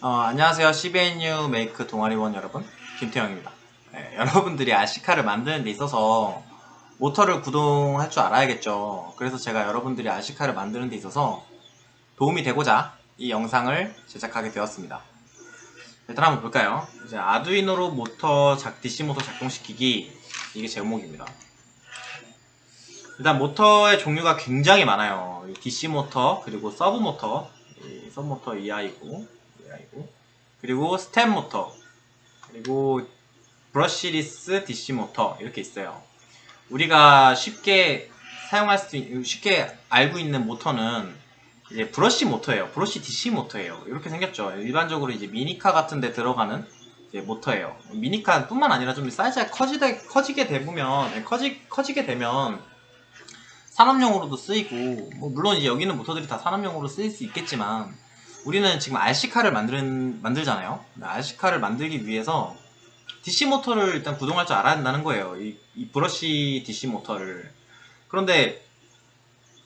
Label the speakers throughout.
Speaker 1: 안녕하세요. CBNU 메이크 동아리원 여러분, 김태형입니다. 여러분들이 RC카를 만드는 데 있어서 모터를 구동할 줄 알아야겠죠. 그래서 제가 여러분들이 RC카를 만드는 데 있어서 도움이 되고자 이 영상을 제작하게 되었습니다. 일단 한번 볼까요? 이제 아두이노로 DC 모터 작동시키기, 이게 제목입니다. 일단 모터의 종류가 굉장히 많아요. DC 모터, 그리고 서브 모터, 서브 모터 EI고, 그리고 스텝 모터, 그리고 브러쉬리스 DC 모터, 이렇게 있어요. 우리가 쉽게 쉽게 알고 있는 모터는 이제 브러쉬 모터예요. 브러쉬 DC 모터예요. 이렇게 생겼죠. 일반적으로 이제 미니카 같은 데 들어가는 이제 모터예요. 미니카 뿐만 아니라 좀 사이즈가 커지게 되면 산업용으로도 쓰이고, 물론 이제 여기 있는 모터들이 다 산업용으로 쓰일 수 있겠지만, 우리는 지금 RC카를 만들잖아요. RC카를 만들기 위해서 DC 모터를 일단 구동할 줄 알아야 한다는 거예요. 이 브러쉬 DC 모터를. 그런데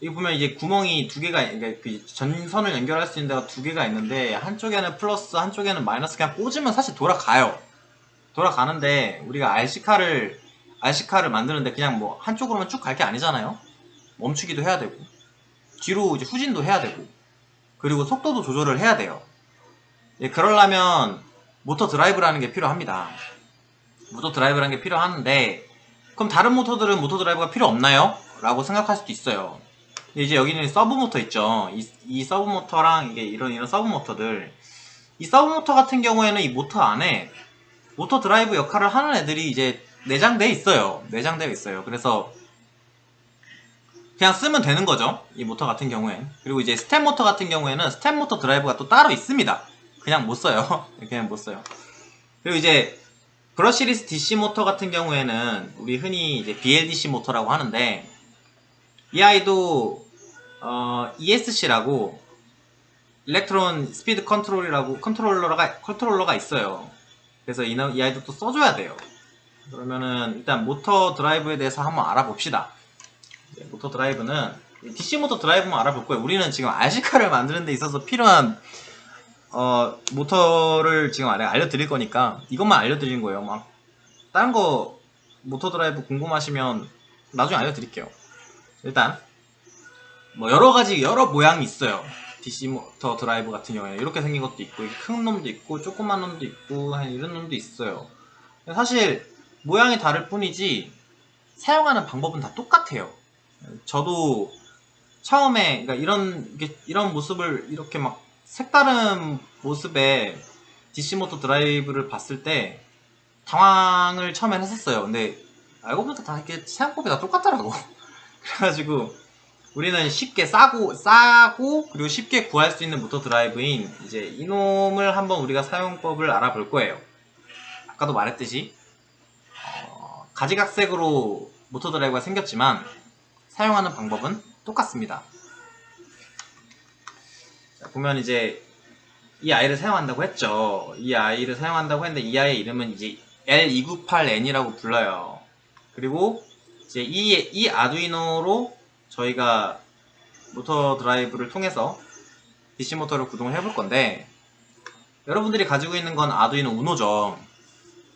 Speaker 1: 여기 보면 이제 구멍이 두 개가, 그러니까 그 전선을 연결할 수 있는 데가 두 개가 있는데, 한쪽에는 플러스, 한쪽에는 마이너스, 그냥 꽂으면 사실 돌아가요. 돌아가는데, 우리가 RC카를 만드는데 그냥 뭐 한쪽으로만 쭉 갈 게 아니잖아요. 멈추기도 해야 되고, 뒤로 이제 후진도 해야 되고, 그리고 속도도 조절을 해야 돼요. 그러려면 모터 드라이브라는 게 필요합니다. 모터 드라이브라는 게 필요한데, 그럼 다른 모터들은 모터 드라이브가 필요 없나요? 라고 생각할 수도 있어요. 근데 이제 여기는 서브 모터 있죠. 이 서브 모터랑 이게 이런 서브 모터들, 이 서브 모터 같은 경우에는 이 모터 안에 모터 드라이브 역할을 하는 애들이 이제 내장되어 있어요. 그래서 그냥 쓰면 되는 거죠. 이 모터 같은 경우엔. 그리고 이제 스텝 모터 같은 경우에는 스텝 모터 드라이브가 또 따로 있습니다. 그냥 못 써요. 그냥 못 써요. 그리고 이제 브러쉬리스 DC 모터 같은 경우에는 우리 흔히 이제 BLDC 모터라고 하는데, 이 아이도 ESC라고 일렉트론 스피드 컨트롤러가 있어요. 그래서 이 아이도 또 써줘야 돼요. 그러면은 일단 모터 드라이브에 대해서 한번 알아봅시다. 모터 드라이브는 DC 모터 드라이브만 알아볼 거예요. 우리는 지금 RC카를 만드는 데 있어서 필요한 모터를 지금 알려드릴 거니까 이것만 알려드린 거예요. 막 다른 거 모터 드라이브 궁금하시면 나중에 알려드릴게요. 일단 뭐 여러 모양이 있어요. DC 모터 드라이브 같은 경우에 이렇게 생긴 것도 있고, 큰 놈도 있고, 조그만 놈도 있고, 이런 놈도 있어요. 사실 모양이 다를 뿐이지 사용하는 방법은 다 똑같아요. 저도 처음에, 그러니까 이런 모습을, 이렇게 막 색다른 모습의 DC 모터 드라이브를 봤을 때 당황을 처음엔 했었어요. 근데 알고 보니까 다 이렇게 사용법이 다 똑같더라고. 그래가지고 우리는 쉽게 싸고 그리고 쉽게 구할 수 있는 모터 드라이브인 이제 이놈을 한번 우리가 사용법을 알아볼 거예요. 아까도 말했듯이 가지각색으로 모터 드라이브가 생겼지만 사용하는 방법은 똑같습니다. 자, 보면 이제 이 아이를 사용한다고 했죠. 이 아이를 사용한다고 했는데 이 아이의 이름은 이제 L298N이라고 불러요. 그리고 이제 이 아두이노로 저희가 모터 드라이브를 통해서 DC 모터를 구동을 해볼 건데, 여러분들이 가지고 있는 건 아두이노 우노죠.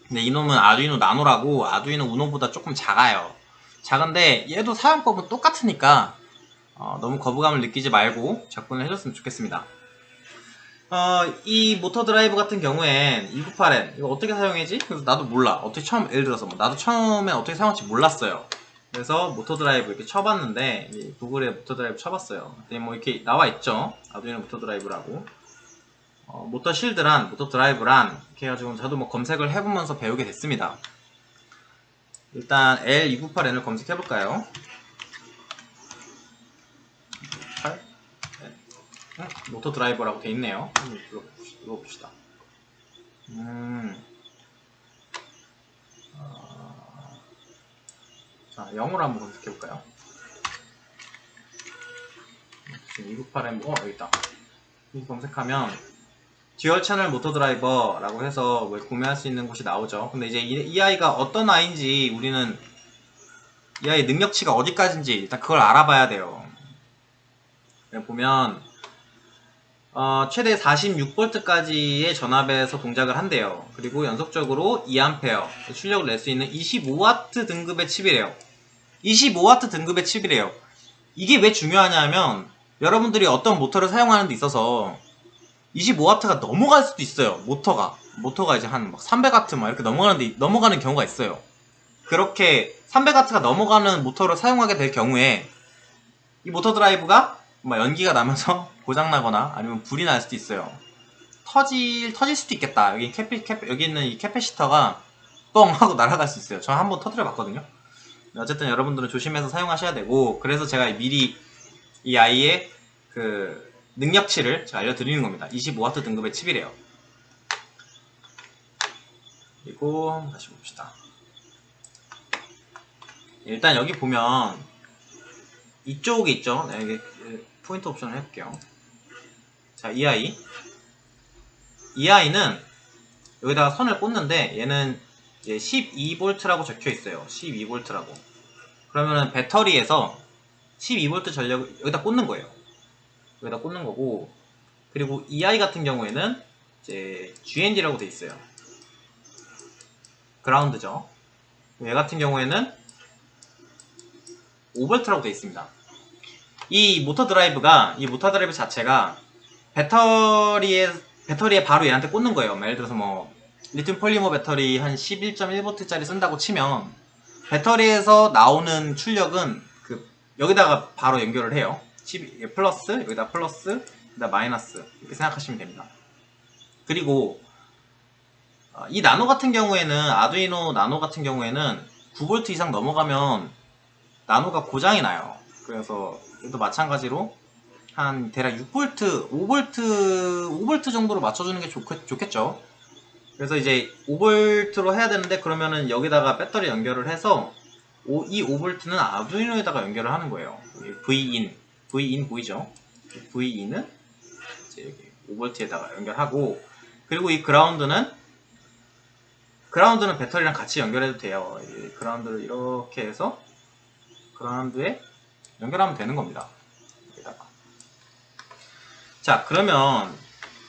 Speaker 1: 근데 이놈은 아두이노 나노라고 아두이노 우노보다 조금 작아요. 작은데 얘도 사용법은 똑같으니까 너무 거부감을 느끼지 말고 접근을 해줬으면 좋겠습니다. 이 모터 드라이브 같은 경우엔 298N 이거 어떻게 사용하지? 그래서 나도 몰라. 예를 들어서 나도 처음엔 어떻게 사용할지 몰랐어요. 그래서 모터 드라이브 이렇게 쳐봤는데, 구글에 모터 드라이브 쳐봤어요. 뭐 이렇게 나와 있죠. 아두이노 모터 드라이브라고. 모터 실드란, 모터 드라이브란 이렇게 해가지고 저도 뭐 검색을 해보면서 배우게 됐습니다. 일단 L298N을 검색해볼까요? 모터 드라이버라고 돼 있네요. 한번 눌러봅시다. 자, 영어로 한번 검색해볼까요? 298M, 여기 있다. 이렇게 검색하면 듀얼 채널 모터 드라이버라고 해서 구매할 수 있는 곳이 나오죠. 근데 이제 이 아이가 어떤 아이인지, 우리는 이 아이의 능력치가 어디까지인지 일단 그걸 알아봐야 돼요. 보면 최대 46V까지의 전압에서 동작을 한대요. 그리고 연속적으로 2A 출력을 낼 수 있는 25W 등급의 칩이래요. 25W 등급의 칩이래요. 이게 왜 중요하냐면 여러분들이 어떤 모터를 사용하는 데 있어서 25W가 넘어갈 수도 있어요. 모터가 이제 한 300W 막 이렇게 넘어가는 경우가 있어요. 그렇게 300W가 넘어가는 모터를 사용하게 될 경우에 이 모터 드라이브가 연기가 나면서 고장나거나 아니면 불이 날 수도 있어요. 터질 수도 있겠다. 여기 있는 이 캐패시터가 뻥 하고 날아갈 수 있어요. 저 한번 터뜨려 봤거든요. 어쨌든 여러분들은 조심해서 사용하셔야 되고, 그래서 제가 미리 이 아이의 그 능력치를 제가 알려드리는 겁니다. 25W 등급의 칩이래요. 그리고 다시 봅시다. 일단 여기 보면 이쪽에 있죠. 네, 이게 포인트 옵션을 해볼게요. 자, 이 아이는 여기다가 선을 꽂는데 얘는 이제 12V라고 적혀 있어요. 12V라고. 그러면은 배터리에서 12V 전력을 여기다 꽂는 거예요. 여기다 꽂는 거고, 그리고 이 아이 같은 경우에는 이제 GND라고 돼 있어요. 그라운드죠. 얘 같은 경우에는 5V라고 돼 있습니다. 이 모터 드라이브 자체가 배터리에 바로 얘한테 꽂는 거예요. 예를 들어서 리튬 폴리머 배터리 한 11.1V짜리 쓴다고 치면 배터리에서 나오는 출력은 여기다가 바로 연결을 해요. 플러스, 여기다 플러스, 여기다 마이너스 이렇게 생각하시면 됩니다. 그리고 이 나노 같은 경우에는 아두이노 나노 같은 경우에는 9V 이상 넘어가면 나노가 고장이 나요. 그래서 얘도 마찬가지로 한 대략 6V, 5V 정도로 맞춰주는 게 좋겠죠. 그래서 이제 5V로 해야 되는데, 그러면은 여기다가 배터리 연결을 해서 이 5V는 아두이노에다가 연결을 하는 거예요. Vin 보이죠? Vin은 이제 여기 5V에다가 연결하고, 그리고 이 그라운드는 배터리랑 같이 연결해도 돼요. 그라운드를 이렇게 해서 그라운드에 연결하면 되는 겁니다. 여기다가. 자, 그러면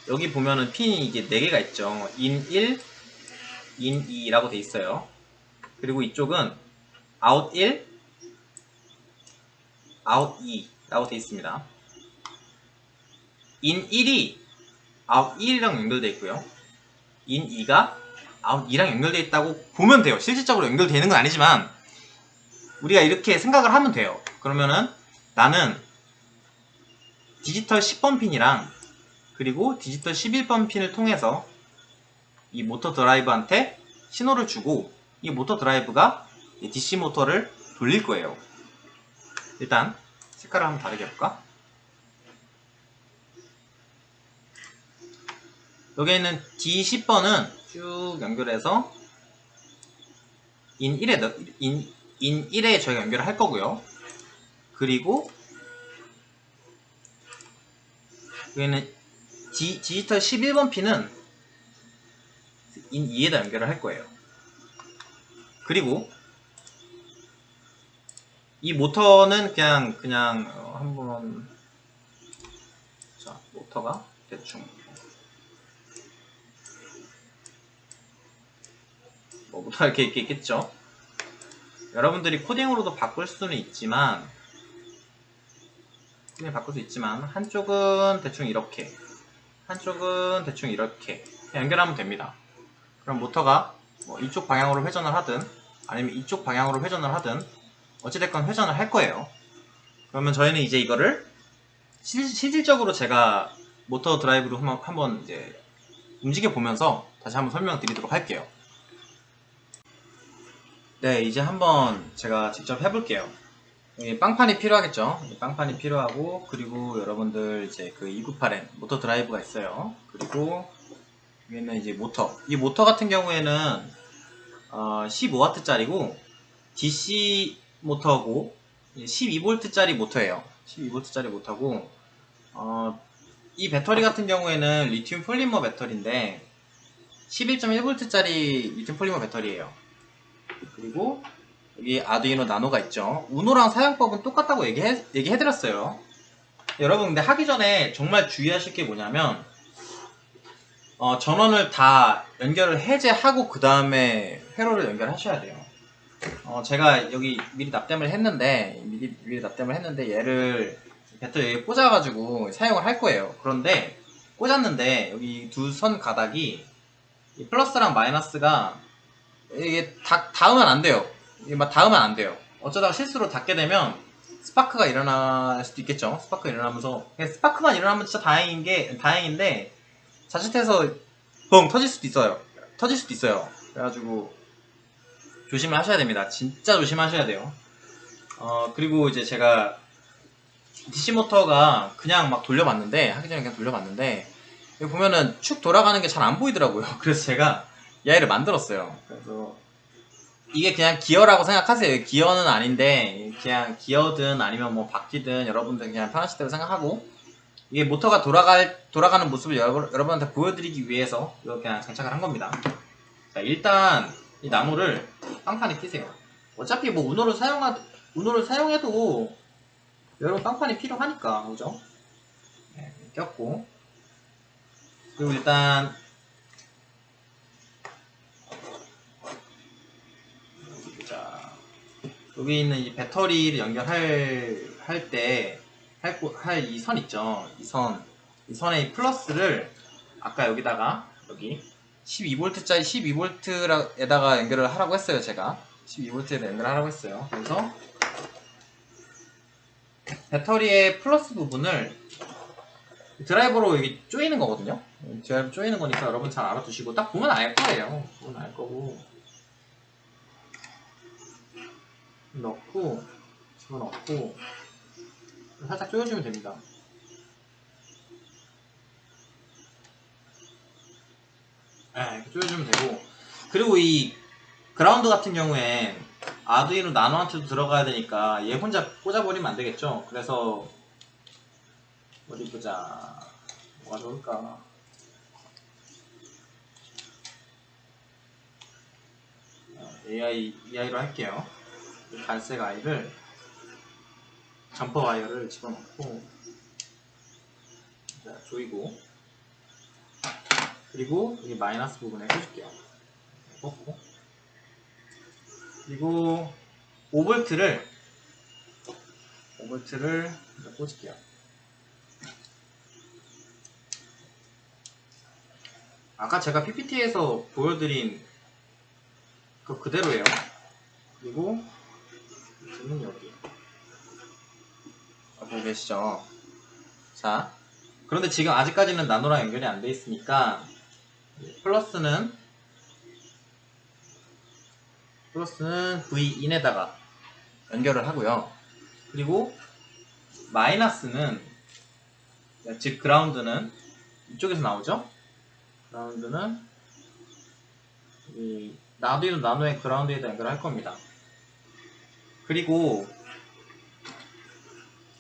Speaker 1: 여기 보면은 핀이 이게 4개가 있죠. in 1, in 2라고 돼 있어요. 그리고 이쪽은 out 1, out 2라고 돼 있습니다. in 1이 out 1이랑 연결돼 있고요. in 2가 out 2랑 연결돼 있다고 보면 돼요. 실질적으로 연결되는 건 아니지만 우리가 이렇게 생각을 하면 돼요. 그러면은 나는 디지털 10번 핀이랑 그리고 디지털 11번 핀을 통해서 이 모터 드라이브한테 신호를 주고, 이 모터 드라이브가 DC 모터를 돌릴 거예요. 일단 색깔을 한번 다르게 해볼까? 여기에 있는 D10번은 쭉 연결해서 in 1에 저희가 연결을 할 거고요. 그리고 여기는 디지털 11번 핀은 in 2에다 연결을 할 거예요. 그리고 이 모터는 그냥 한번, 자, 모터가 대충 뭐부터 이렇게 있겠죠. 여러분들이 코딩으로도 바꿀 수는 있지만 바꿀 수 있지만 한쪽은 대충 이렇게, 한쪽은 대충 이렇게 연결하면 됩니다. 그럼 모터가 이쪽 방향으로 회전을 하든 아니면 이쪽 방향으로 회전을 하든 어찌됐건 회전을 할 거예요. 그러면 저희는 이제 이거를 실질적으로 제가 모터 드라이브로 한번 이제 움직여 보면서 다시 한번 설명드리도록 할게요. 네, 이제 한번 제가 직접 해볼게요. 빵판이 필요하겠죠. 빵판이 필요하고, 그리고 여러분들 이제 그 298M 모터 드라이브가 있어요. 그리고 여기는 이제 모터. 이 모터 같은 경우에는 15W짜리고 DC 모터고 12V짜리 모터예요. 12V짜리 모터고, 이 배터리 같은 경우에는 리튬 폴리머 배터리인데 11.1V짜리 리튬 폴리머 배터리예요. 그리고 여기 아두이노 나노가 있죠. 우노랑 사용법은 똑같다고 얘기해드렸어요. 여러분 근데 하기 전에 정말 주의하실 게 뭐냐면 전원을 다 연결을 해제하고 그 다음에 회로를 연결하셔야 돼요. 제가 여기 미리 납땜을 했는데 미리 납땜을 했는데 얘를 배터리에 꽂아가지고 사용을 할 거예요. 그런데 꽂았는데 여기 두 선 가닥이 이 플러스랑 마이너스가 이게 닿으면 안 돼요. 이게 막 닿으면 안 돼요. 어쩌다가 실수로 닿게 되면 스파크가 일어날 수도 있겠죠. 스파크가 일어나면서 그냥 스파크만 일어나면 진짜 다행인데 자칫해서 뻥 터질 수도 있어요. 그래가지고 조심을 하셔야 됩니다. 진짜 조심하셔야 돼요. 그리고 이제 제가 DC 모터가 그냥 막 돌려봤는데 하기 전에 그냥 돌려봤는데 여기 보면은 축 돌아가는 게 잘 안 보이더라고요. 그래서 제가 이 아이를 만들었어요. 그래서 이게 그냥 기어라고 생각하세요. 기어는 아닌데 그냥 기어든 아니면 뭐 바퀴든 여러분들 그냥 편하실 대로 생각하고 이게 모터가 돌아가는 모습을 여러분한테 보여드리기 위해서 이거 그냥 장착을 한 겁니다. 자, 일단 이 나무를 빵판에 끼세요. 어차피 뭐 우노를 사용해도 여러분 빵판이 필요하니까, 그죠? 네, 꼈고. 그리고 일단 자, 여기 있는 이 배터리를 연결할 때 할 이 선 있죠? 이 선의 플러스를 아까 여기다가 여기 12V짜리 12V에다가 연결을 하라고 했어요. 제가 12V에다 연결을 하라고 했어요. 그래서 배터리의 플러스 부분을 드라이버로 여기 조이는 거거든요. 드라이버 조이는 거니까 여러분 잘 알아두시고 딱 보면 알 거예요. 보면 알 거고 넣고 집어넣고 살짝 조여주면 됩니다. 네, 이렇게 조여주면 되고 그리고 이 그라운드 같은 경우에 아두이노 나노한테도 들어가야 되니까 얘 혼자 꽂아버리면 안 되겠죠. 그래서 어디 보자. 뭐가 좋을까? AI로 할게요. 이 갈색 아이를 점퍼 와이어를 집어넣고 자, 조이고 그리고 이 마이너스 부분에 꽂을게요. 꽂고 그리고 5V를 꽂을게요. 아까 제가 PPT에서 보여드린 그 그대로예요. 그리고 지금 여기 보고 계시죠? 자, 그런데 지금 아직까지는 나노랑 연결이 안 돼 있으니까 플러스는 V-in에다가 연결을 하고요. 그리고 마이너스는 즉 그라운드는 이쪽에서 나오죠? 그라운드는 이 나노의 그라운드에다 연결할 겁니다. 그리고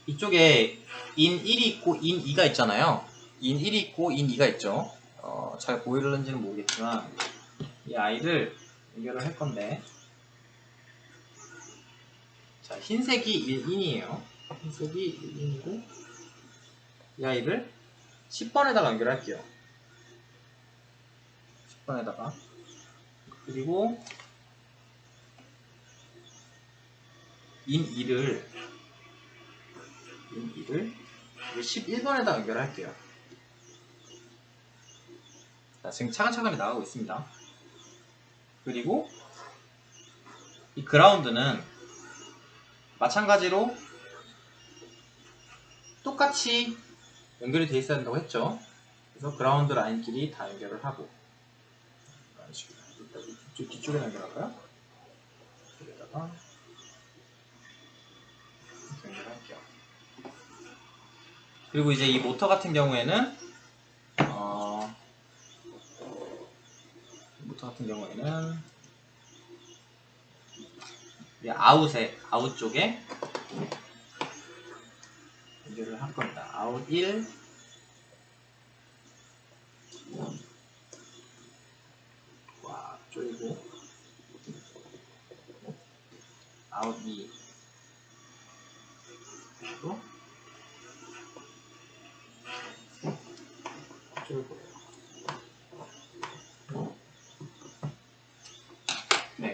Speaker 1: 이쪽에 in 1이 있고 in 2가 있잖아요. in 1이 있고 in 2가 있죠. 잘 보이는지는 모르겠지만 이 아이를 연결을 할 건데 자, 흰색이 1인이에요. 흰색이 1인이고 이 아이를 10번에다가 연결할게요. 10번에다가 그리고 in 2를 11번에다 연결할게요. 자, 지금 차근차근히 나가고 있습니다. 그리고 이 그라운드는 마찬가지로 똑같이 연결이 되어 있어야 된다고 했죠. 그래서 그라운드 라인끼리 다 연결을 하고 뒤쪽에 연결할까요? 여기다가 연결할게요. 그리고 이제 이 모터 같은 경우에는 이 아웃 쪽에 연결을 할 겁니다. 아웃 1 와, 쪼이고 아웃 2 그리고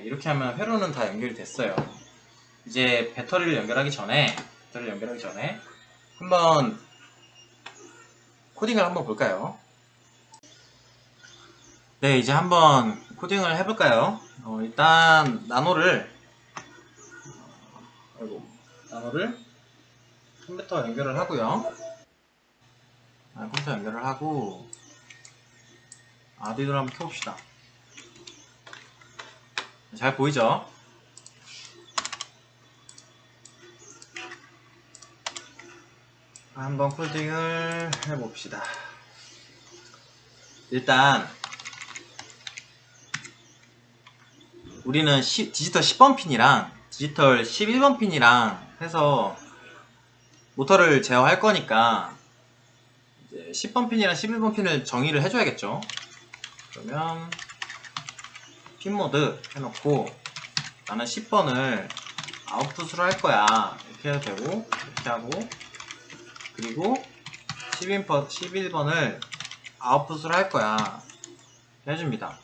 Speaker 1: 이렇게 하면 회로는 다 연결이 됐어요. 이제 배터리를 연결하기 전에 한번 코딩을 한번 볼까요? 네, 이제 한번 코딩을 해볼까요? 일단 나노를 컴퓨터 연결을 하고요. 컴퓨터 연결을 하고 아두이노를 한번 켜봅시다. 잘 보이죠? 한번 코딩을 해봅시다. 일단 우리는 디지털 10번 핀이랑 디지털 11번 핀이랑 해서 모터를 제어할 거니까 이제 10번 핀이랑 11번 핀을 정의를 해줘야겠죠. 그러면 핀 모드 해놓고 나는 10번을 아웃풋으로 할 거야. 이렇게 해도 되고 이렇게 하고, 그리고 11번을 아웃풋으로 할 거야 해줍니다.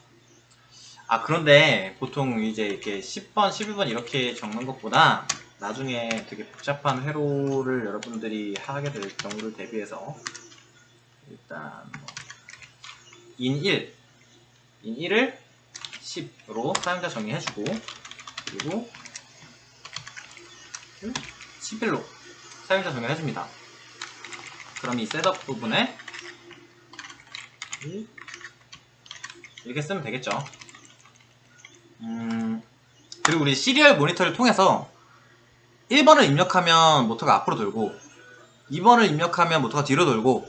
Speaker 1: 그런데 보통 이제 이렇게 10번, 11번 이렇게 적는 것보다 나중에 되게 복잡한 회로를 여러분들이 하게 될 경우를 대비해서 일단 in1을 10으로 사용자 정의해주고, 그리고 11로 사용자 정의해줍니다. 그럼 이 셋업 부분에 이렇게 쓰면 되겠죠. 그리고 우리 시리얼 모니터를 통해서 1번을 입력하면 모터가 앞으로 돌고, 2번을 입력하면 모터가 뒤로 돌고,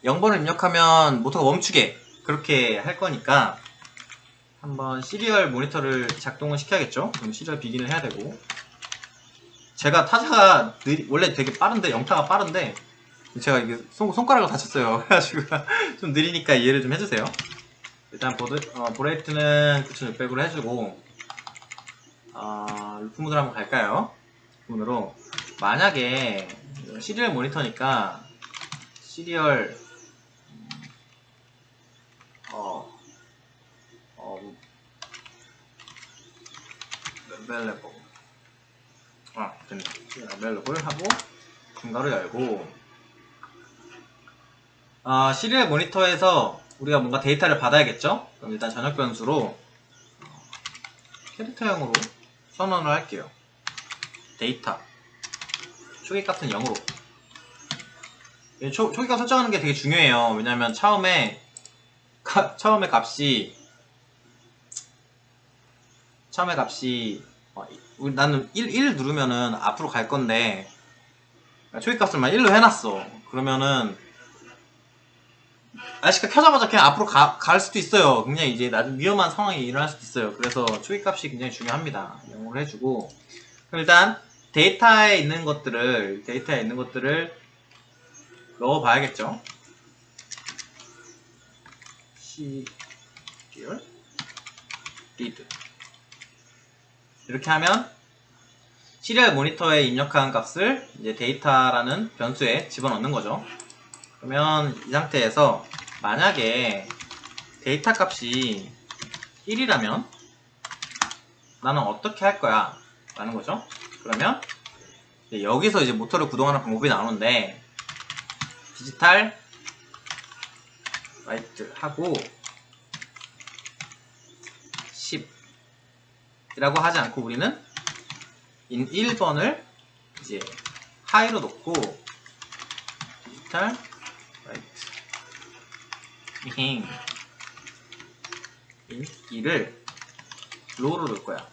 Speaker 1: 0번을 입력하면 모터가 멈추게 그렇게 할 거니까 한번 시리얼 모니터를 작동을 시켜야겠죠. 그럼 시리얼 비긴을 해야 되고, 제가 타자가 원래 되게 빠른데, 영타가 빠른데 제가 이게 손가락을 다쳤어요. 그래가지고 좀 느리니까 이해를 좀 해주세요. 일단 보레이트는 9600으로 해주고, 루프 모드로 한번 갈까요? 루프 모드로 만약에 시리얼 모니터니까 시리얼 available 됐네. available 하고 중괄호 열고, 시리얼 모니터에서 우리가 뭔가 데이터를 받아야겠죠? 그럼 일단 전역 변수로 캐릭터형으로 선언을 할게요. 데이터 초기값은 0으로. 초기값 설정하는 게 되게 중요해요. 왜냐면 처음에 값이 나는 1 누르면은 앞으로 갈 건데 초기값을만 1로 해놨어. 그러면은 RC가 켜자마자 그냥 앞으로 갈 수도 있어요. 굉장히 이제 나중 위험한 상황이 일어날 수도 있어요. 그래서 초기값이 굉장히 중요합니다. 0으로 해주고, 그럼 일단 데이터에 있는 것들을 넣어봐야겠죠. 시리얼 리드 이렇게 하면 시리얼 모니터에 입력한 값을 이제 데이터라는 변수에 집어넣는 거죠. 그러면 이 상태에서 만약에 데이터 값이 1이라면 나는 어떻게 할 거야? 라는 거죠. 그러면 여기서 이제 모터를 구동하는 방법이 나오는데, 디지털 라이트 하고 10 이라고 하지 않고 우리는 in 1번을 이제 하이로 놓고 디지털 라이트 in 2를 로우로 놓을 거야.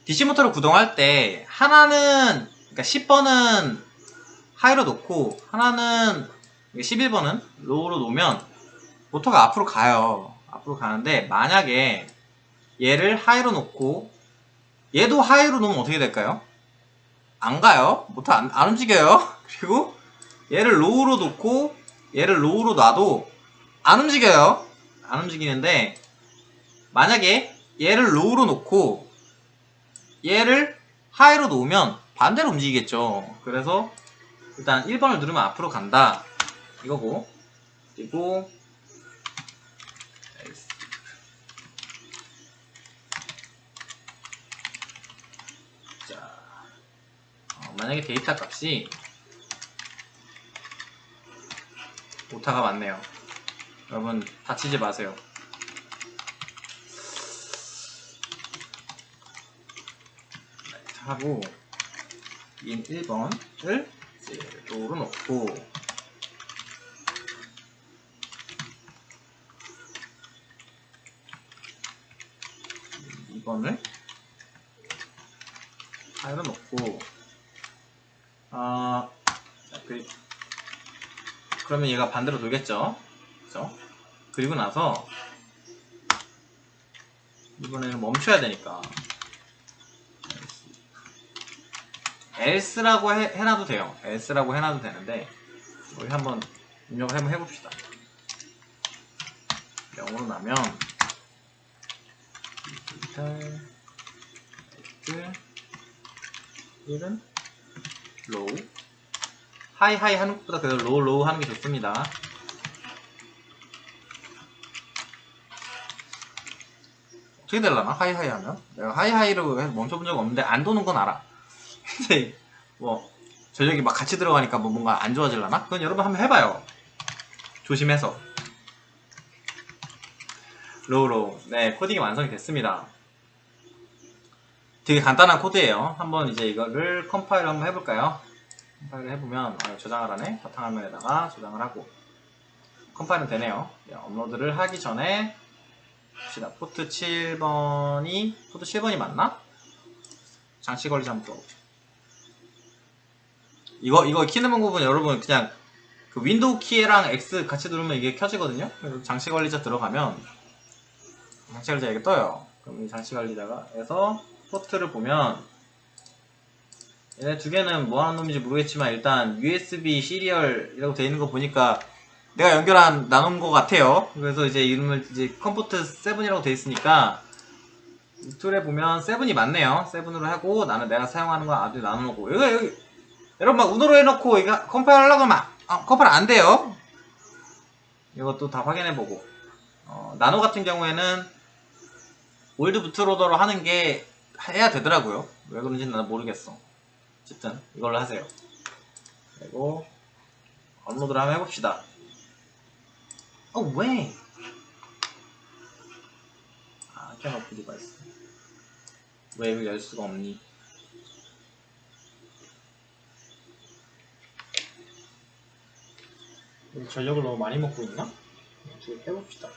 Speaker 1: DC 모터를 구동할 때 하나는, 그러니까 10번은 하이로 놓고 하나는 11번은 로우로 놓으면 모터가 앞으로 가요. 앞으로 가는데, 만약에 얘를 하이로 놓고 얘도 하이로 놓으면 어떻게 될까요? 안 가요. 모터 안 움직여요. 그리고 얘를 로우로 놓고 얘를 로우로 놔도 안 움직여요. 안 움직이는데, 만약에 얘를 로우로 놓고 얘를 하이로 놓으면 반대로 움직이겠죠. 그래서 일단 1번을 누르면 앞으로 간다 이거고, 그리고 만약에 데이터 값이 오타가 많네요. 여러분 다치지 마세요. 하고 인 1번을 로우로 놓고 2번을 하이로 놓고 그러면 얘가 반대로 돌겠죠. 그죠? 그리고 나서 이번에는 멈춰야 되니까 else라고 해놔도 돼요. else라고 해놔도 되는데 우리 한번 입력을 한번 해봅시다. 0으로 나면 1은 로우 하이 하는 것보다 그래도 로우 하는 게 좋습니다. 어떻게 되려나? 하이 하면? 내가 하이로 해서 멈춰본 적 없는데 안 도는 건 알아. 근데 뭐 전력이 막 같이 들어가니까 뭐 뭔가 안 좋아질라나? 그건 여러분 한번 해봐요. 조심해서. 로우. 네, 코딩이 완성이 됐습니다. 되게 간단한 코드예요. 한번 이제 이거를 컴파일 한번 해볼까요? 컴파일을 해보면 저장을 하네. 바탕화면에다가 저장을 하고 컴파일은 되네요. 네, 업로드를 하기 전에 봅시다. 포트 7번이 맞나? 장치 관리 잠깐. 이거 키는 방법은 여러분 그냥 그 윈도우 키랑 X 같이 누르면 이게 켜지거든요. 그래서 장치 관리자 들어가면 장치 관리자 이게 떠요. 그럼 이 장치 관리자가에서 포트를 보면 얘네 두 개는 뭐 하는 놈인지 모르겠지만 일단 USB 시리얼이라고 되어 있는 거 보니까 내가 나눈 것 같아요. 그래서 이제 이름을 이제 컴포트 7이라고 되어 있으니까 이 툴에 보면 7이 맞네요. 7으로 하고 나는 내가 사용하는 거 아주 나눠놓고 여기 여러분 막 운으로 해놓고 이거 컴파일 하려고 하면 컴파일 안 돼요. 이것도 다 확인해보고 나노 같은 경우에는 올드 부트로더로 하는 게 해야 되더라고요. 왜 그런지는 나는 모르겠어. 어쨌든 이걸로 하세요. 그리고 업로드를 한번 해봅시다. 왜? 캐노피 디바이스. 왜 이걸 열 수가 없니? 전력을 너무 많이 먹고 있나? 어떻게 빼봅시다.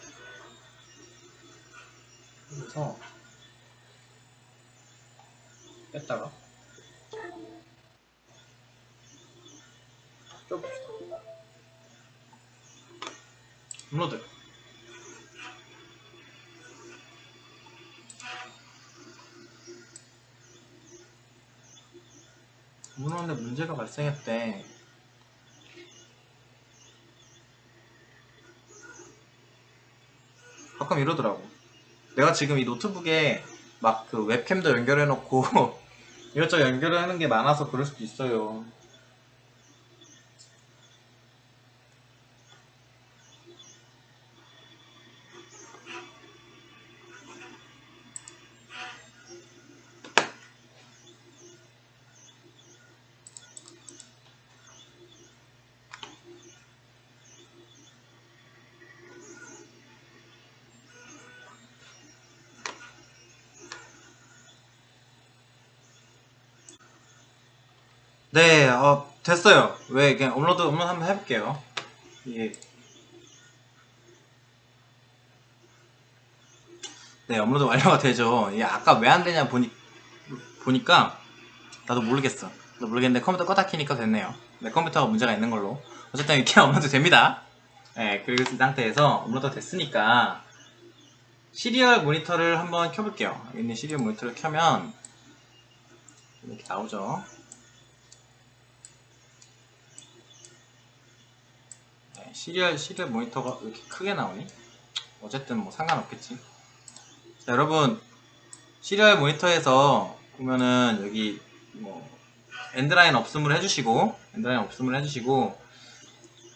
Speaker 1: 그래서 뺐다가 껴봅시다. 업로드. 업로드인데 문제가 발생했대. 가끔 이러더라고. 내가 지금 이 노트북에 막 그 웹캠도 연결해놓고 이것저것 연결하는 게 많아서 그럴 수도 있어요. 네, 됐어요. 왜, 그냥 업로드 한번 해볼게요. 예. 네, 업로드 완료가 되죠. 이게 아까 왜 안 되냐 보니까, 나도 모르겠어. 나도 모르겠는데 컴퓨터 껐다 키니까 됐네요. 네, 컴퓨터가 문제가 있는 걸로. 어쨌든 이렇게 업로드 됩니다. 네, 그리고 이 상태에서 업로드 됐으니까, 시리얼 모니터를 한번 켜볼게요. 여기 있는 시리얼 모니터를 켜면, 이렇게 나오죠. 시리얼 모니터가 왜 이렇게 크게 나오니? 어쨌든 뭐 상관없겠지. 자, 여러분 시리얼 모니터에서 보면은 여기 뭐 엔드라인 없음을 해주시고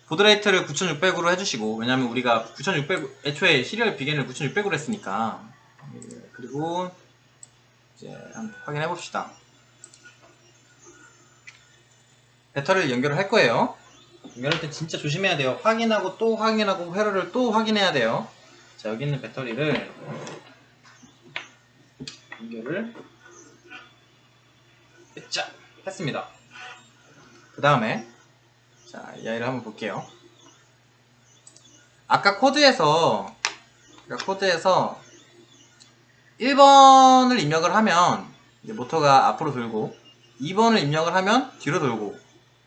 Speaker 1: 보드레이트를 9600으로 해주시고, 왜냐면 우리가 9600 애초에 시리얼 비긴을 9600으로 했으니까. 그리고 이제 한번 확인해 봅시다. 배터리를 연결을 할 거예요. 연결할 때 진짜 조심해야 돼요. 확인하고 또 확인하고 회로를 또 확인해야 돼요. 자, 여기 있는 배터리를 연결을 자, 했습니다. 그 다음에 자, 이 아이를 한번 볼게요. 아까 코드에서 1번을 입력을 하면 이제 모터가 앞으로 돌고, 2번을 입력을 하면 뒤로 돌고,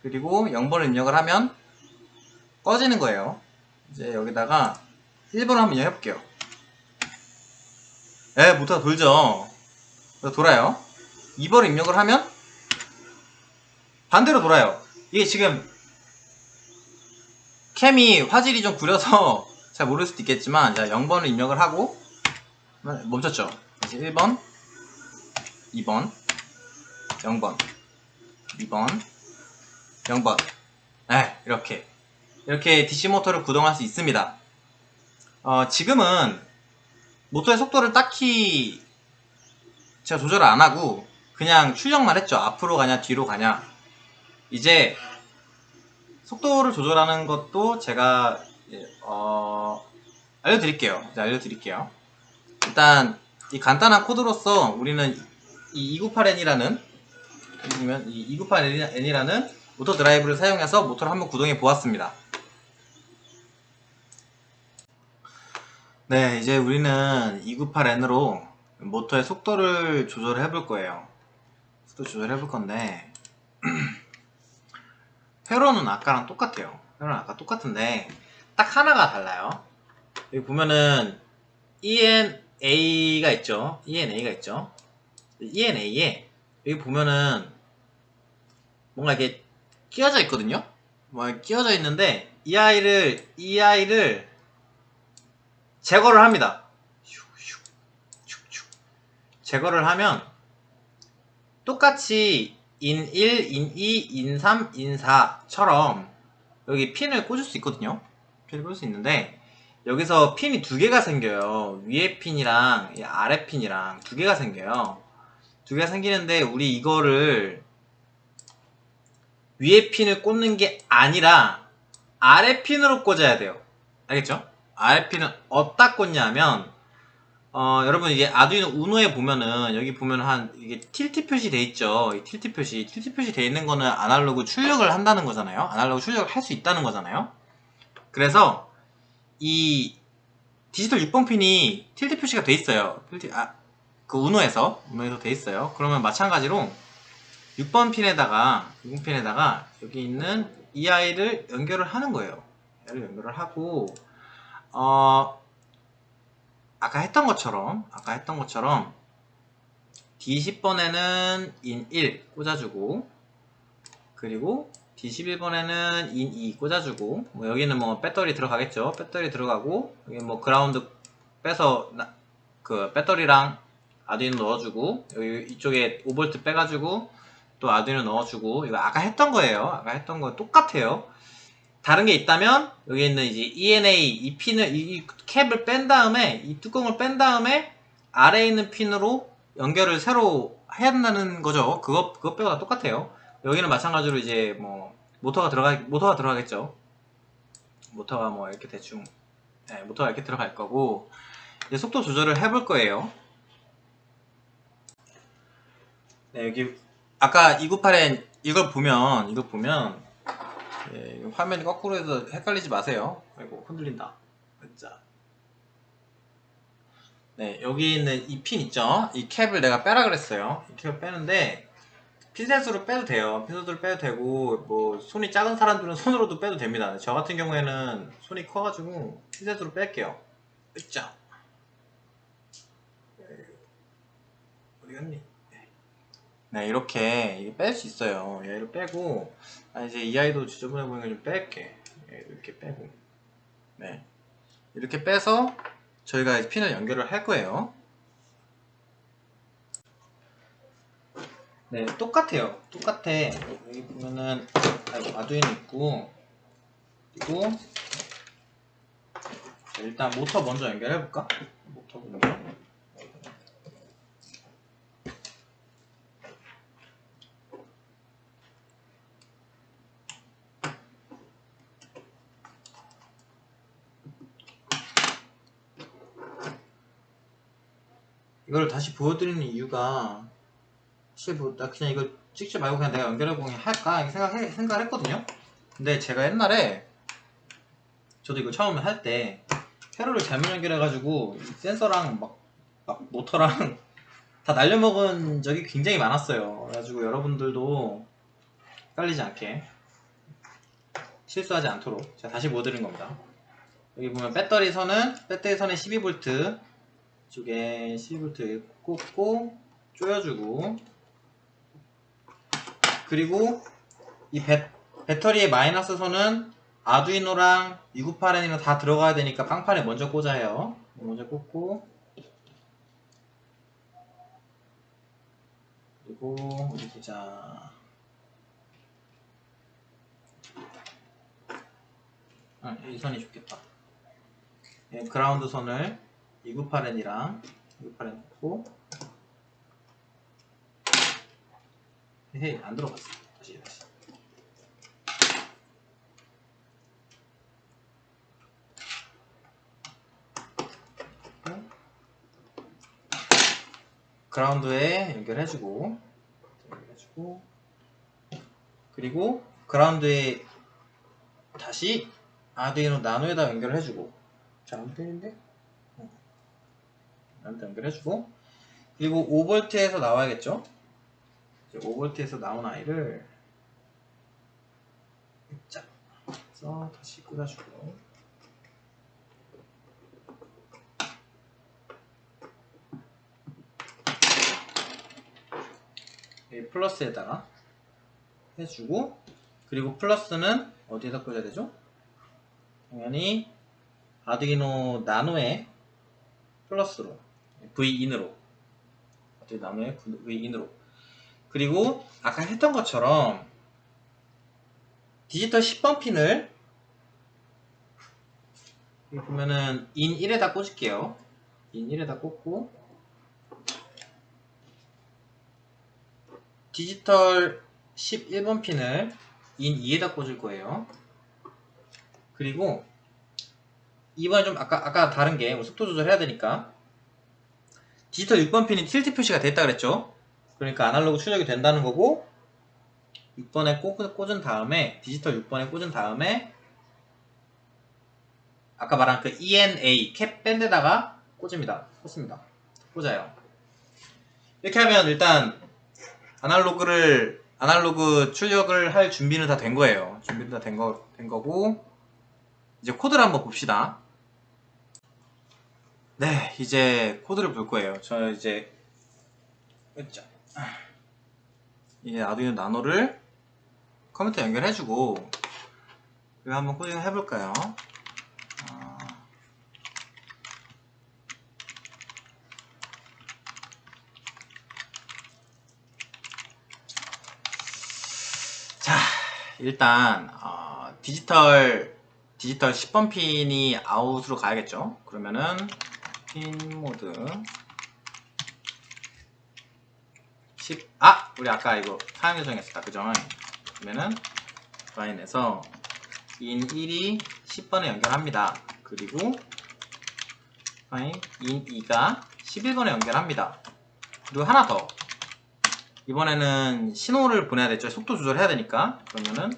Speaker 1: 그리고 0번을 입력을 하면 꺼지는 거예요. 이제 여기다가 1번을 한번 입력해 볼게요. 모터가 돌죠. 돌아요. 2번을 입력을 하면 반대로 돌아요. 이게 지금 캠이 화질이 좀 구려서 잘 모를 수도 있겠지만, 자, 0번을 입력을 하고 멈췄죠. 다시 1번, 2번, 0번, 2번, 0번. 이렇게 DC 모터를 구동할 수 있습니다. 지금은 모터의 속도를 딱히 제가 조절을 안 하고 그냥 출력만 했죠. 앞으로 가냐 뒤로 가냐. 이제 속도를 조절하는 것도 제가 알려드릴게요. 일단 이 간단한 코드로서 우리는 이 298N이라는 보면 이 298N이라는 모터 드라이브를 사용해서 모터를 한번 구동해 보았습니다. 네, 이제 우리는 298N으로 모터의 속도를 조절을 해볼 거예요. 속도 조절해 볼 건데 회로는 아까랑 똑같아요. 회로는 아까 똑같은데 딱 하나가 달라요. 여기 보면은 ENA가 있죠. ENA에 여기 보면은 뭔가 이렇게 끼워져 있거든요. 뭐 끼워져 있는데 이 아이를 제거를 합니다. 제거를 하면 똑같이 인1, 인2, 인3, 인4처럼 여기 핀을 꽂을 수 있거든요. 핀을 꽂을 수 있는데 여기서 핀이 두 개가 생겨요. 위에 핀이랑 아래 핀이랑 두 개가 생겨요. 두 개가 생기는데 우리 이거를 위에 핀을 꽂는 게 아니라 아래 핀으로 꽂아야 돼요. 알겠죠? 아래 핀을 어디다 꽂냐면 여러분 이게 아두이노 우노에 보면은 여기 보면 이게 틸트 표시 돼 있죠. 이 틸트 표시 돼 있는 거는 아날로그 출력을 한다는 거잖아요. 아날로그 출력을 할 수 있다는 거잖아요. 그래서 이 디지털 6번 핀이 틸트 표시가 돼 있어요. 그 우노에서 돼 있어요. 그러면 마찬가지로 6번 핀에다가 여기 있는 이 아이를 연결을 하는 거예요. 얘를 연결을 하고 아까 했던 것처럼 D10번에는 인1 꽂아주고, 그리고 D11번에는 인2 꽂아주고, 뭐 여기는 뭐 배터리 들어가겠죠. 배터리 들어가고, 여기 뭐 그라운드 빼서 그 배터리랑 아두이노 넣어주고, 여기 이쪽에 5V 빼가지고 또 아두이노 넣어주고. 이거 아까 했던 거예요. 아까 했던 거 똑같아요. 다른 게 있다면 여기 있는 이제 ENA 이 핀을 이 캡을 뺀 다음에 이 뚜껑을 뺀 다음에 아래에 있는 핀으로 연결을 새로 해야 된다는 거죠. 그거 빼고 다 똑같아요. 여기는 마찬가지로 이제 뭐 모터가 들어가겠죠. 모터가 뭐 이렇게 대충 모터가 이렇게 들어갈 거고, 이제 속도 조절을 해볼 거예요. 네, 여기 아까 298엔 이걸 보면 화면이 거꾸로 해서 헷갈리지 마세요. 아이고, 흔들린다. 진짜. 네, 여기 있는 이 핀 있죠? 이 캡을 내가 빼라 그랬어요. 이 캡을 빼는데 핀셋으로 빼도 돼요. 핀셋으로 빼도 되고, 뭐 손이 작은 사람들은 손으로도 빼도 됩니다. 저 같은 경우에는 손이 커가지고 핀셋으로 뺄게요. 으쌰. 어디 갔니? 네, 이렇게 뺄 수 있어요. 얘를 빼고, 이제 이 아이도 지저분해 보이니까 좀 뺄게. 이렇게 빼고. 네. 이렇게 빼서 저희가 핀을 연결을 할 거예요. 네, 똑같아요. 똑같아. 여기 보면은 아두이노 있고, 그리고 일단 모터 먼저 연결해 볼까? 모터 먼저. 이걸 다시 보여드리는 이유가 사실 나 그냥 이걸 찍지 말고 그냥 내가 연결해보고 그냥 할까 이렇게 생각을 했거든요. 근데 제가 옛날에 저도 이거 처음에 할 때 회로를 잘못 연결해가지고 센서랑 막 모터랑 다 날려먹은 적이 굉장히 많았어요. 그래가지고 여러분들도 헷갈리지 않게 실수하지 않도록 제가 다시 보여드린 겁니다. 여기 보면 배터리 선에 12V 쪽에 12V 꽂고 조여주고, 그리고 이 배터리의 마이너스 선은 아두이노랑 698N이랑 다 들어가야 되니까 빵판에 먼저 꽂아야 해요. 먼저 꽂고, 그리고 어디 보자. 이 선이 좋겠다. 그라운드 선을 298N이랑 298N 꽂고, 헤헤 안 들어갔어. 다시 그라운드에 연결해주고, 그리고 그라운드에 다시 아두이노 나노에다 연결해주고, 잘못되는데? 나노에다 연결해주고, 그리고 5V에서 나와야겠죠? 5V에서 나온 아이를 쫙 해서 다시 꽂아주고, 여기 플러스에다가 해주고, 그리고 플러스는 어디에다 꽂아야 되죠? 당연히 아두이노 나노의 플러스로, V인으로, 아두이노 나노의 V인으로. 그리고 아까 했던 것처럼 디지털 10번 핀을 여기 보면은 인 1에다 꽂을게요. 인 1에다 꽂고, 디지털 11번 핀을 인 2에다 꽂을 거예요. 그리고 이번에 좀 아까 다른 게 속도 조절해야 되니까 디지털 6번 핀이 틸트 표시가 됐다 그랬죠. 그러니까 아날로그 출력이 된다는 거고, 6번에 꽂은 다음에, 디지털 6번에 꽂은 다음에 아까 말한 그 ENA 캡 밴드에다가 꽂습니다. 꽂아요. 이렇게 하면 일단 아날로그 출력을 할 준비는 다 된 거예요. 준비는 다 된 거고, 이제 코드를 한번 봅시다. 네, 이제 코드를 볼 거예요. 저 이제 아두이노 나노를 컴퓨터 연결해주고, 이거 한번 코딩 해볼까요? 자, 일단 디지털 10번 핀이 아웃으로 가야겠죠. 그러면은 핀 모드 10, 우리 아까 이거 사용 요정했었다, 그죠? 그러면은 라인에서 인 1이 10번에 연결합니다. 그리고 인 2가 11번에 연결합니다. 그리고 하나 더, 이번에는 신호를 보내야 되죠. 속도 조절해야 되니까. 그러면은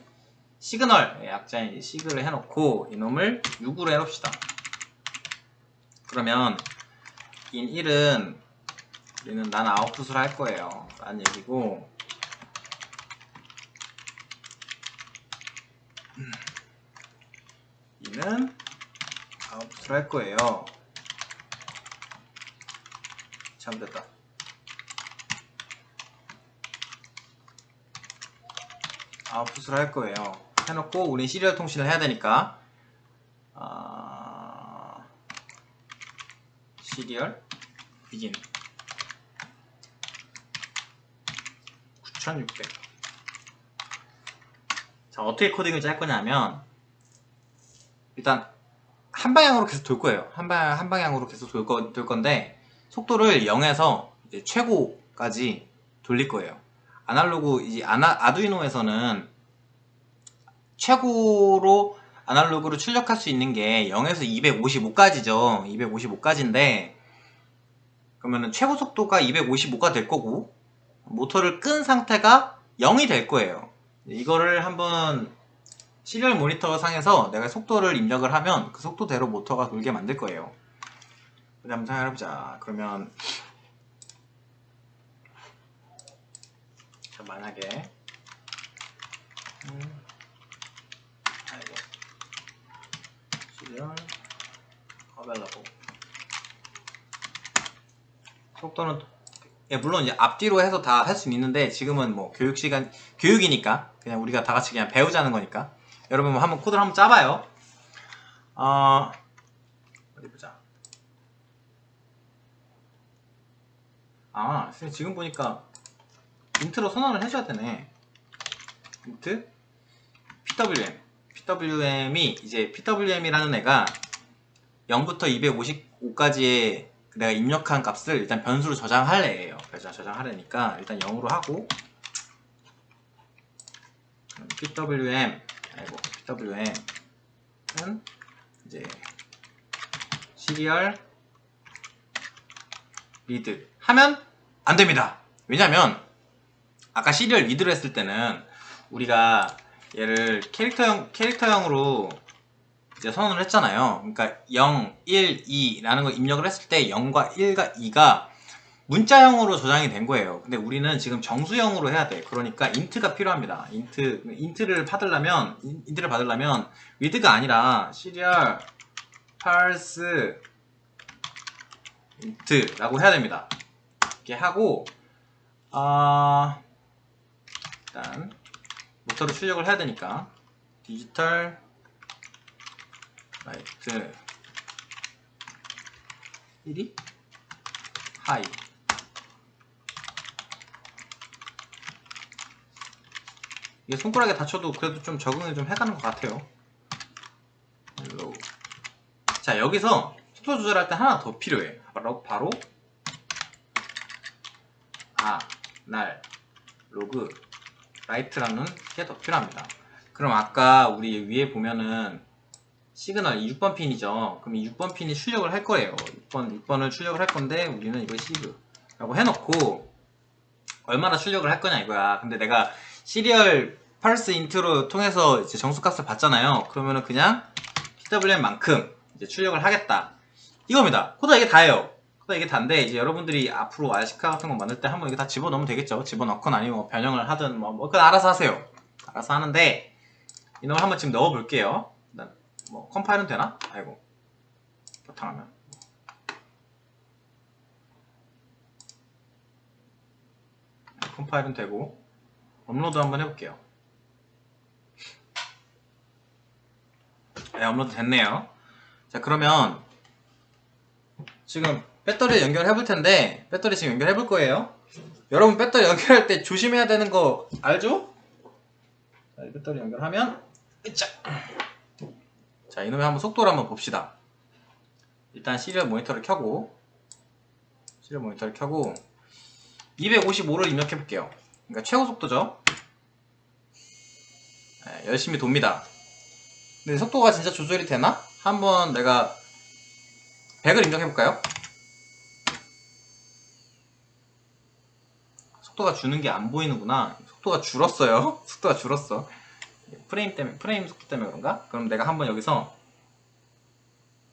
Speaker 1: 시그널, 약자인 시그를 해놓고 이놈을 6으로 해놓읍시다. 그러면 인 1은 우리는 난 아웃풋을 할 거예요 라는 얘기고, 이는 아웃풋을 할 거예요. 잘못됐다. 아웃풋을 할 거예요. 해놓고 우리 시리얼 통신을 해야 되니까 시리얼 비긴 9600. 자, 어떻게 코딩을 짤 거냐면, 일단 한 방향으로 계속 돌 거예요. 한 방향으로 계속 돌 건데, 속도를 0에서 이제 최고까지 돌릴 거예요. 아날로그 이제 아두이노에서는 최고로 아날로그로 출력할 수 있는 게 0에서 255까지죠. 255까지인데 그러면은 최고 속도가 255가 될 거고 모터를 끈 상태가 0이 될 거예요. 이거를 한번 시리얼 모니터 상에서 내가 속도를 입력을 하면 그 속도대로 모터가 돌게 만들 거예요. 한번 생각해보자. 그러면 만약에 아이고 시리얼 어벨러블 속도는 물론 이제 앞뒤로 해서 다 할 수는 있는데 지금은 뭐 교육이니까 그냥 우리가 다 같이 그냥 배우자는 거니까 여러분 뭐 한번 코드를 한번 짜봐요. 어디 보자. 지금 보니까 인트로 선언을 해줘야 되네. 인트 PWM이 이제 PWM이라는 애가 0부터 255까지의 내가 입력한 값을 일단 변수로 저장할 애예요. 그래서 저장하려니까 일단 0으로 하고 PWM은 이제 시리얼 리드 하면 안 됩니다. 왜냐면 아까 시리얼 리드를 했을 때는 우리가 얘를 캐릭터형으로 이제 선언을 했잖아요. 그러니까 0, 1, 2라는 걸 입력을 했을 때 0과 1과 2가 문자형으로 저장이 된 거예요. 근데 우리는 지금 정수형으로 해야 돼. 그러니까 인트가 필요합니다. 인트를 받으려면 리드가 아니라 시리얼 parse int라고 해야 됩니다. 이렇게 하고 일단 모터를 출력을 해야 되니까 디지털 라이트 1이 하이 이게 손가락에 다쳐도 그래도 좀 적응을 좀 해가는 것 같아요. 자, 여기서 속도 조절할 때 하나 더 필요해. 바로 날 로그 라이트라는 게 더 필요합니다. 그럼 아까 우리 위에 보면은 시그널 6번 핀이죠. 그럼 이 6번 핀이 출력을 할 거예요. 6번을 출력을 할 건데 우리는 이걸 시그라고 해놓고 얼마나 출력을 할 거냐 이거야. 근데 내가 시리얼 펄스 인트로 통해서 이제 정수값을 받잖아요. 그러면은 그냥 PWM만큼 이제 출력을 하겠다. 이겁니다. 코드가 이게 다예요. 코드가 이게 다인데 이제 여러분들이 앞으로 RC카 같은 거 만들 때 한번 이게 다 집어넣으면 되겠죠. 집어넣거나 아니면 뭐 변형을 하든 뭐 그건 알아서 하세요. 알아서 하는데 이놈을 한번 지금 넣어볼게요. 일단 뭐 컴파일은 되나? 아이고 바탕화면 컴파일은 되고 업로드 한번 해볼게요. 네, 업로드 됐네요. 자, 그러면 지금 배터리 연결해 볼 텐데 배터리 지금 연결해 볼 거예요. 여러분 배터리 연결할 때 조심해야 되는 거 알죠? 자, 배터리 연결하면 자, 이놈의 한번 속도를 한번 봅시다. 일단 시리얼 모니터를 켜고 255를 입력해 볼게요. 그러니까 최고 속도죠. 네, 열심히 돕니다. 근데 속도가 진짜 조절이 되나? 한번 내가 100을 입력해 볼까요? 속도가 주는 게 안 보이는구나. 속도가 줄었어요. 속도가 줄었어. 프레임 속도 때문에 그런가? 그럼 내가 한번 여기서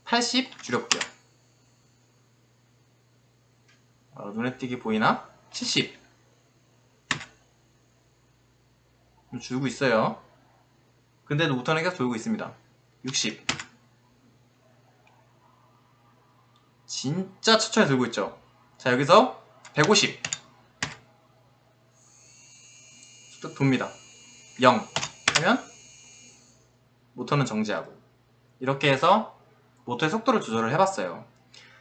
Speaker 1: 80 줄여볼게요. 눈에 띄게 보이나? 70 줄고 있어요. 근데도 모터는 계속 돌고 있습니다. 60 진짜 천천히 돌고 있죠. 자, 여기서 150 또 돕니다. 0 하면 모터는 정지하고 이렇게 해서 모터의 속도를 조절을 해봤어요.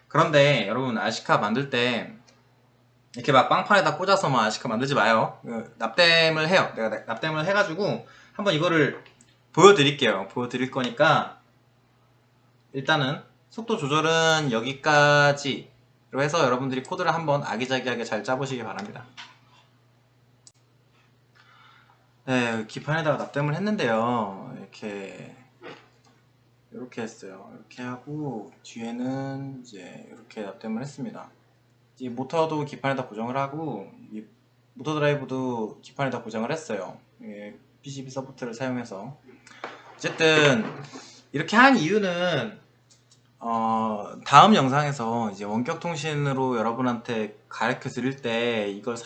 Speaker 1: 그런데 여러분 RC카 만들 때 이렇게 막 빵판에다 꽂아서 막 RC카 만들지 마요. 납땜을 해요. 내가 납땜을 해가지고 한번 이거를 보여드릴게요. 보여드릴 거니까 일단은 속도 조절은 여기까지로 해서 여러분들이 코드를 한번 아기자기하게 잘 짜보시기 바랍니다. 네, 기판에다가 납땜을 했는데요. 이렇게 했어요. 이렇게 하고 뒤에는 이제 이렇게 납땜을 했습니다. 이 모터도 기판에다 고정을 하고 이 모터 드라이브도 기판에다 고정을 했어요. 예, PCB 서포트를 사용해서. 어쨌든 이렇게 한 이유는 다음 영상에서 이제 원격 통신으로 여러분한테 가르쳐 드릴 때 이걸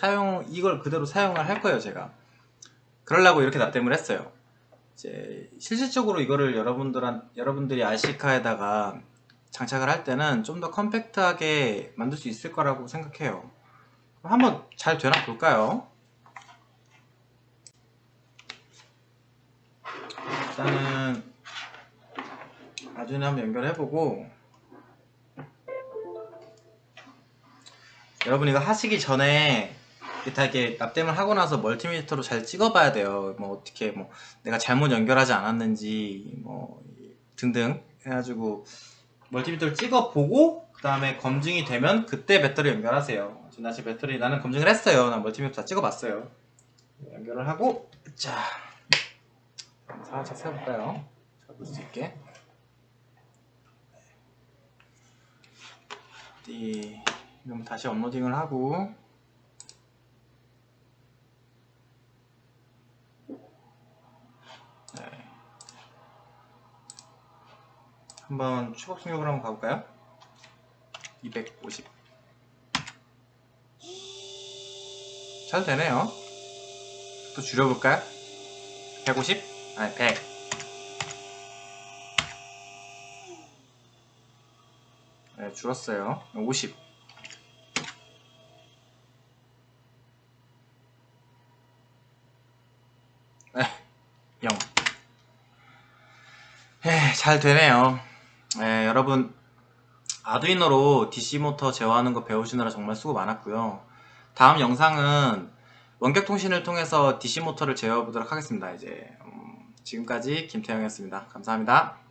Speaker 1: 그대로 사용을 할 거예요, 제가. 그러려고 이렇게 납땜을 했어요. 이제 실질적으로 이거를 여러분들이 RC카에다가 장착을 할 때는 좀 더 컴팩트하게 만들 수 있을 거라고 생각해요. 한번 잘 되나 볼까요? 일단은 아주니 한번 연결해보고, 여러분 이거 하시기 전에 다 이렇게 납땜을 하고 나서 멀티미터로 잘 찍어봐야 돼요. 뭐 어떻게 뭐 내가 잘못 연결하지 않았는지 뭐 등등 해가지고 멀티미터를 찍어보고 그 다음에 검증이 되면 그때 배터리 연결하세요. 지금 다시 배터리 나는 검증을 했어요. 난 멀티미터 다 찍어봤어요. 연결을 하고 자 살짝 세워볼까요? 잡을 수 있게. 그럼 다시 업로딩을 하고 네. 한번 추가 출력을 한번 가볼까요? 250 잘 되네요. 또 줄여볼까요? 150? 아니 100 네, 줄었어요. 50 네, 0 잘 되네요. 네, 여러분 아두이노로 DC 모터 제어하는 거 배우시느라 정말 수고 많았고요. 다음 영상은 원격 통신을 통해서 DC 모터를 제어해 보도록 하겠습니다. 이제 지금까지 김태형이었습니다. 감사합니다.